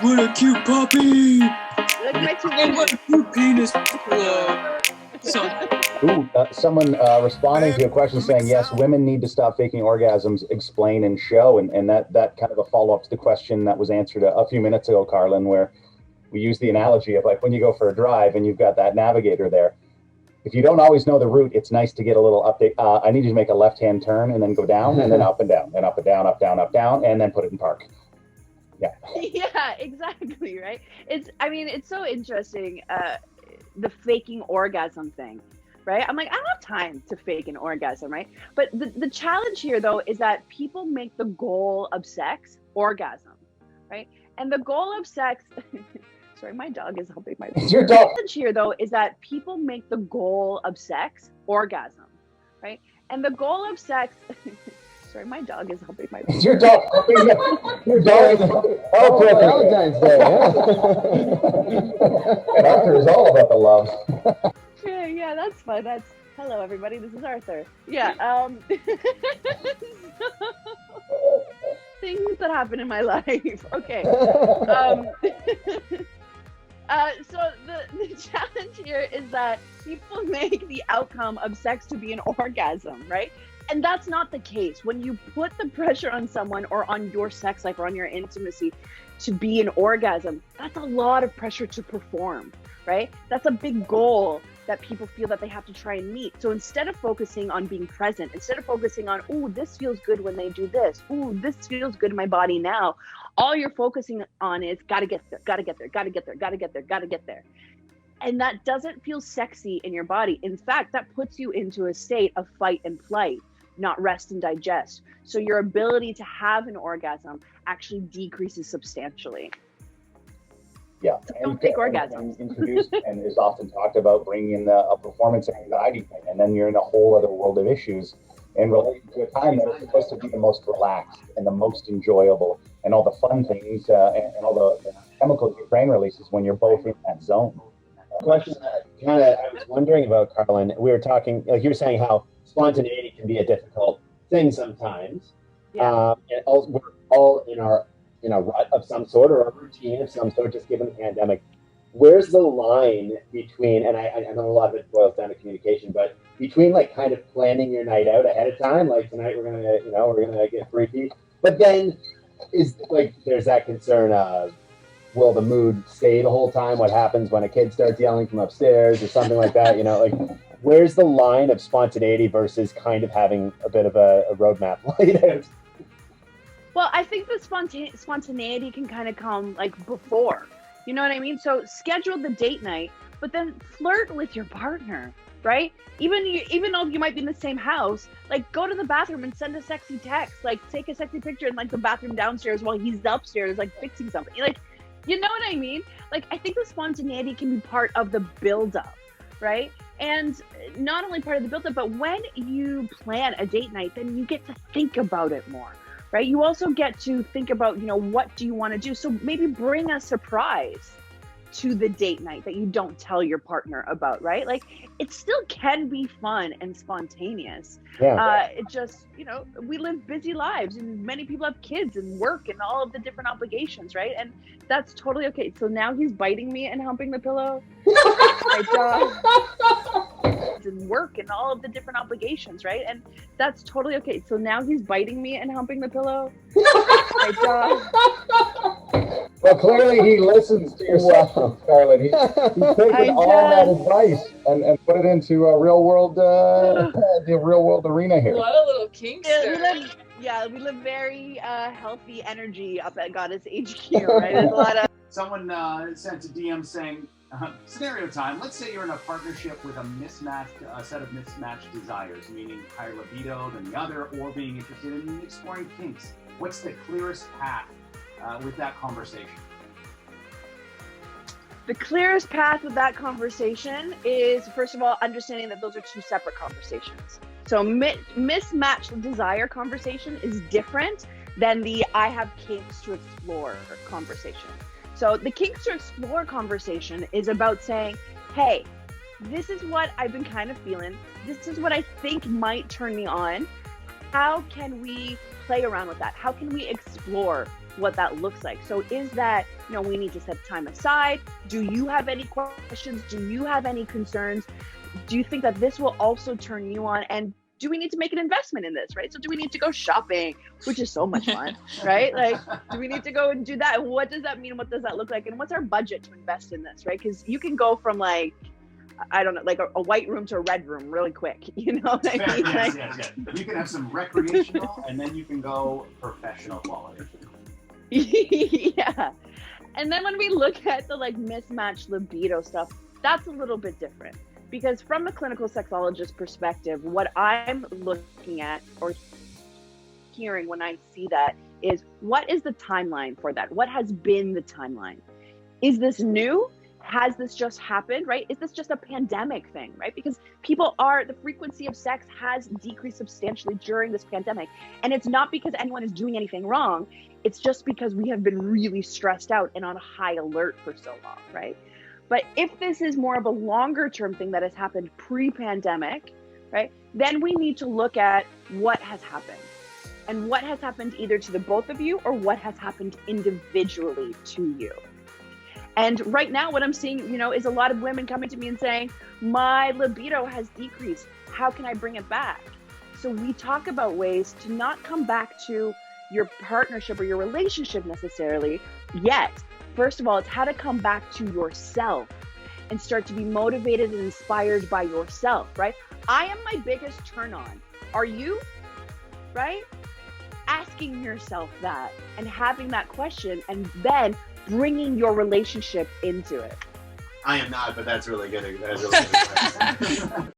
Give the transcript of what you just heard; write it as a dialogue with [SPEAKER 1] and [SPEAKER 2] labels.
[SPEAKER 1] What a cute puppy!
[SPEAKER 2] Look at my two
[SPEAKER 1] And what a cute penis!
[SPEAKER 3] Someone responding to a question saying, yes, women need to stop faking orgasms, explain and show. And that kind of a follow-up to the question that was answered a few minutes ago, Carlin, where we use the analogy of like when you go for a drive and you've got that navigator there. If you don't always know the route, it's nice to get a little update. I need you to make a left-hand turn and then go down and then up and down and up and down, up, down, up, down, and then put it in park. Yeah.
[SPEAKER 2] Yeah, exactly, right? It's so interesting, the faking orgasm thing, right? I'm like, I don't have time to fake an orgasm, right? But the challenge here, though, is that people make the goal of sex orgasm, right? And the goal of sex... Sorry, my dog is helping my...
[SPEAKER 3] Your dog.
[SPEAKER 2] The challenge here, though, is that people make the goal of sex orgasm, right? And the goal of sex... Sorry, my dog is helping my...
[SPEAKER 3] Your dog. Your dog is...
[SPEAKER 4] Oh, Valentine's Day, yeah.
[SPEAKER 3] Arthur is all about the love.
[SPEAKER 2] Yeah, that's fun. Hello, everybody. This is Arthur. Yeah. Things that happen in my life. Okay. So the challenge here is that people make the outcome of sex to be an orgasm, right? And that's not the case. When you put the pressure on someone or on your sex life or on your intimacy to be an orgasm, that's a lot of pressure to perform, right? That's a big goal that people feel that they have to try and meet. So instead of focusing on being present, instead of focusing on, ooh, this feels good when they do this, ooh, this feels good in my body now, all you're focusing on is gotta get there, gotta get there, gotta get there, gotta get there, gotta get there. And that doesn't feel sexy in your body. In fact, that puts you into a state of fight and flight, not rest and digest. So your ability to have an orgasm actually decreases substantially.
[SPEAKER 3] Yeah,
[SPEAKER 2] don't fake orgasms.
[SPEAKER 3] Introduced and is often talked about bringing in a performance anxiety thing, and then you're in a whole other world of issues in relation to a time that is supposed to be the most relaxed and the most enjoyable, and all the fun things and all the chemicals your brain releases when you're both in that zone.
[SPEAKER 4] Question that I was wondering about, Carlin. We were talking, like you were saying, how spontaneity can be a difficult thing sometimes.
[SPEAKER 2] Yeah.
[SPEAKER 4] And we're all in a rut of some sort or a routine of some sort, just given the pandemic. Where's the line between, and I know a lot of it boils down to communication, but between like kind of planning your night out ahead of time, like tonight we're gonna get freaky, but then is like there's that concern of, will the mood stay the whole time? What happens when a kid starts yelling from upstairs or something like that? Like where's the line of spontaneity versus kind of having a bit of a roadmap laid out?
[SPEAKER 2] Well, I think the spontaneity can kind of come like before, you know what I mean? So schedule the date night, but then flirt with your partner, right? Even though you might be in the same house, like go to the bathroom and send a sexy text, like take a sexy picture in like the bathroom downstairs while he's upstairs, like fixing something. Like, you know what I mean? Like, I think the spontaneity can be part of the buildup, right? And not only part of the buildup, but when you plan a date night, then you get to think about it more, right? You also get to think about, what do you want to do? So maybe bring a surprise to the date night that you don't tell your partner about, right? Like, it still can be fun and spontaneous.
[SPEAKER 4] Yeah.
[SPEAKER 2] It just, we live busy lives and many people have kids and work and all of the different obligations, right? And that's totally okay. So now he's biting me and humping the pillow. My dog. And work and all of the different obligations, right? And that's totally okay. So now he's biting me and humping the pillow. My dog.
[SPEAKER 3] Well, clearly he listens to your sessions, Carlin. He's taken all that advice and put it into a real world, the real world arena here.
[SPEAKER 5] A lot of little kinks.
[SPEAKER 2] We live very healthy energy up at Goddess HQ, right? There's a lot of...
[SPEAKER 6] Someone sent a DM saying, scenario time, let's say you're in a partnership with a set of mismatched desires, meaning higher libido than the other, or being interested in exploring kinks. What's the clearest path with that conversation?
[SPEAKER 2] The clearest path with that conversation is, first of all, understanding that those are two separate conversations. So mismatched desire conversation is different than the I have kinks to explore conversation. So the kinks to explore conversation is about saying, hey, this is what I've been kind of feeling. This is what I think might turn me on. How can we play around with that? How can we explore what that looks like? So is that, we need to set time aside? Do you have any questions? Do you have any concerns? Do you think that this will also turn you on? And do we need to make an investment in this, right? So do we need to go shopping, which is so much fun, right? Like, do we need to go and do that? What does that mean? What does that look like? And what's our budget to invest in this, right? Because you can go from like, I don't know, like a white room to a red room really quick, you know what I mean?
[SPEAKER 6] Yes. You can have some recreational and then you can go professional quality.
[SPEAKER 2] Yeah. And then when we look at the like mismatched libido stuff, that's a little bit different. Because from a clinical sexologist perspective, what I'm looking at or hearing when I see that is, what is the timeline for that? What has been the timeline? Is this new? Has this just happened, right? Is this just a pandemic thing, right? Because the frequency of sex has decreased substantially during this pandemic. And it's not because anyone is doing anything wrong. It's just because we have been really stressed out and on high alert for so long, right? But if this is more of a longer term thing that has happened pre-pandemic, right, then we need to look at what has happened and what has happened either to the both of you or what has happened individually to you. And right now what I'm seeing, is a lot of women coming to me and saying, my libido has decreased. How can I bring it back? So we talk about ways to not come back to your partnership or your relationship necessarily yet. First of all, it's how to come back to yourself and start to be motivated and inspired by yourself, right? I am my biggest turn on. Are you? Right? Asking yourself that and having that question and then bringing your relationship into it.
[SPEAKER 5] I am not, but that's really good. That's really good.